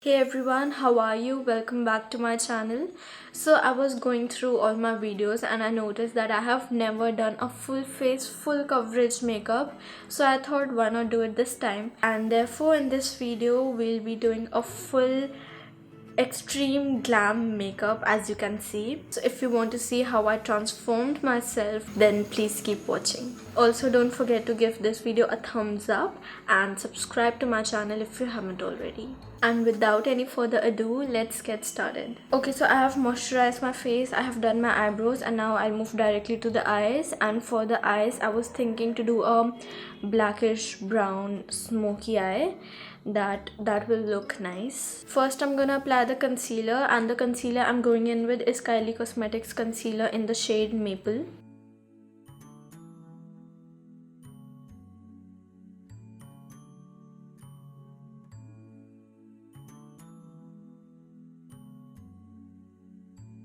Hey everyone, how are you? Welcome back to my channel. So I was going through all my videos and I noticed that I have never done a full face, full coverage makeup. So I thought why not do it this time. And therefore in this video we'll be doing a full extreme glam makeup, as you can see. So if you want to see how I transformed myself, then please keep watching. Also, don't forget to give this video a thumbs up and subscribe to my channel if you haven't already. And without any further ado, let's get started. Okay, so I have moisturized my face, I have done my eyebrows, and now I'll move directly to the eyes. And for the eyes, I was thinking to do a blackish brown smoky eye. That will look nice. First I'm gonna apply the concealer, and the concealer I'm going in with is Kylie Cosmetics concealer in the shade Maple.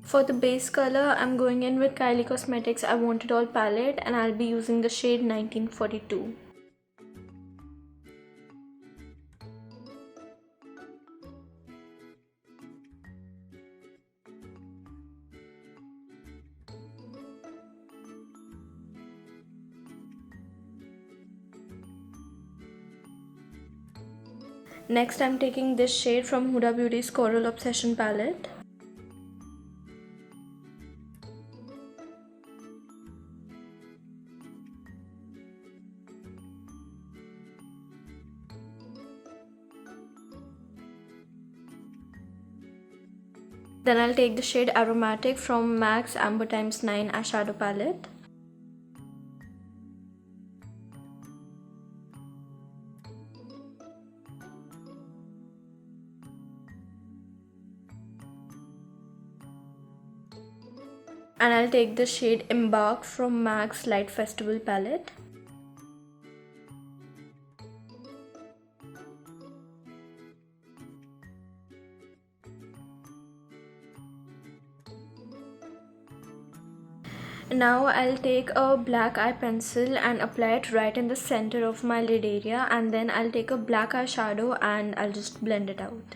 For the base color, I'm going in with Kylie Cosmetics I Want It All palette, and I'll be using the shade 1942. Next, I'm taking this shade from Huda Beauty's Coral Obsession palette. Then I'll take the shade Aromatic from MAC's Amber Times 9 eyeshadow palette. And I'll take the shade Embark from MAC's Light Festival palette. Now I'll take a black eye pencil and apply it right in the center of my lid area, and then I'll take a black eyeshadow and I'll just blend it out.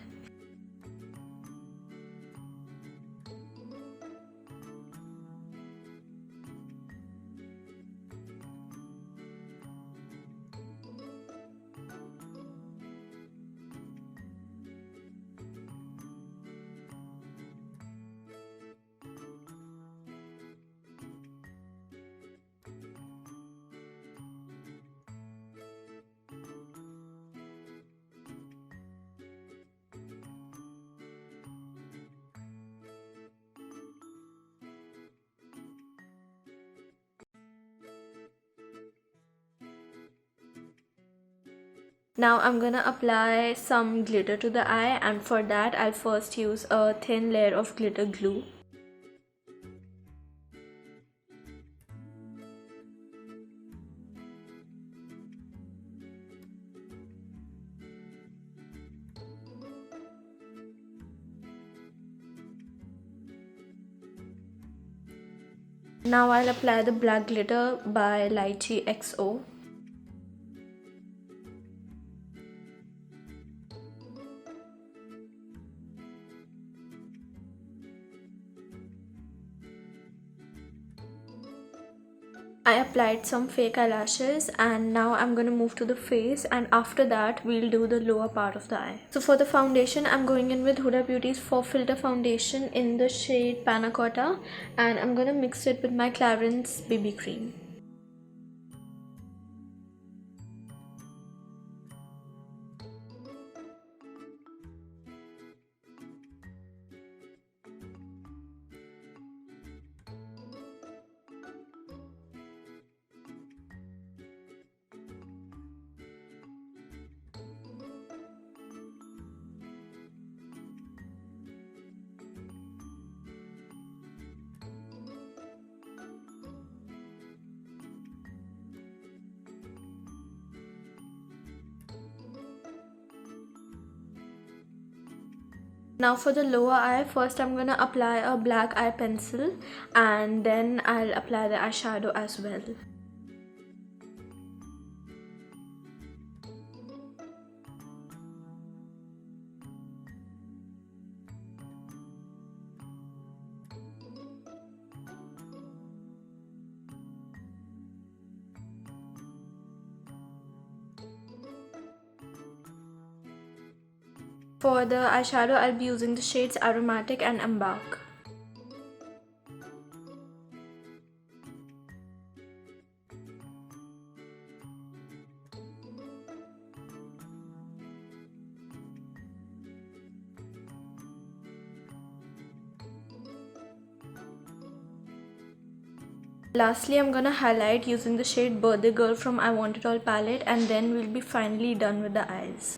Now I'm gonna apply some glitter to the eye, and for that I'll first use a thin layer of glitter glue. Now I'll apply the black glitter by Lychee XO. I applied some fake eyelashes, and now I'm going to move to the face, and after that we'll do the lower part of the eye. So for the foundation, I'm going in with Huda Beauty's 4 Filter Foundation in the shade Panna Cotta, and I'm going to mix it with my Clarins BB cream. Now for the lower eye, first I'm gonna apply a black eye pencil, and then I'll apply the eyeshadow as well. For the eyeshadow, I'll be using the shades Aromatic and Embark. Lastly, I'm gonna highlight using the shade Birthday Girl from I Want It All palette, and then we'll be finally done with the eyes.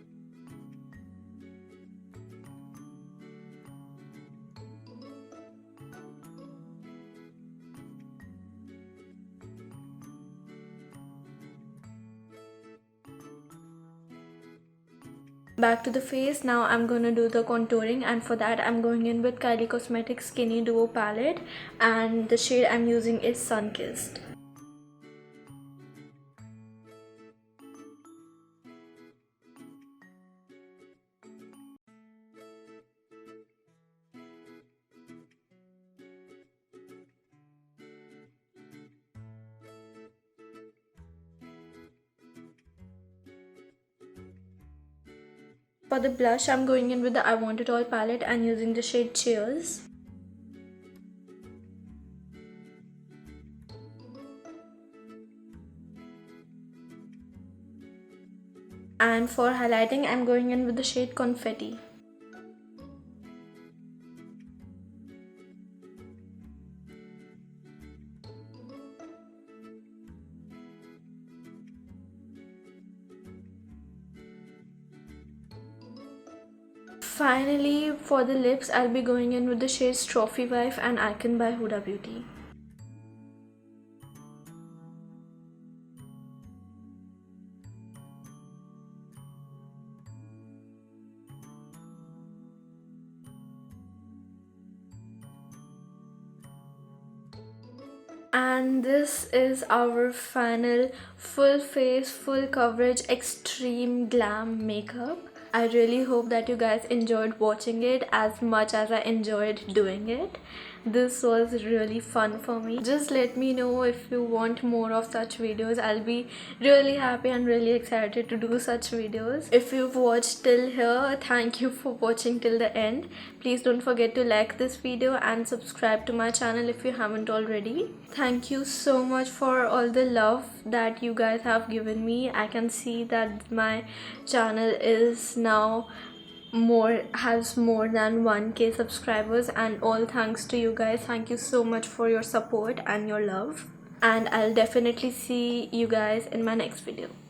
Back to the face. Now I'm gonna do the contouring, and for that I'm going in with Kylie Cosmetics Skinny Duo palette, and the shade I'm using is Sunkissed. For the blush, I'm going in with the I Want It All palette and using the shade Cheers. And for highlighting, I'm going in with the shade Confetti. Finally, for the lips, I'll be going in with the shades Trophy Wife and Icon by Huda Beauty. And this is our final full face, full coverage, extreme glam makeup. I really hope that you guys enjoyed watching it as much as I enjoyed doing it. This was really fun for me. Just let me know if you want more of such videos. I'll be really happy and really excited to do such videos. If you've watched till here, thank you for watching till the end. Please don't forget to like this video and subscribe to my channel if you haven't already. Thank you so much for all the love that you guys have given me. I can see that my channel is now has more than 1k subscribers, and all thanks to you guys. Thank you so much for your support and your love, and I'll definitely see you guys in my next video.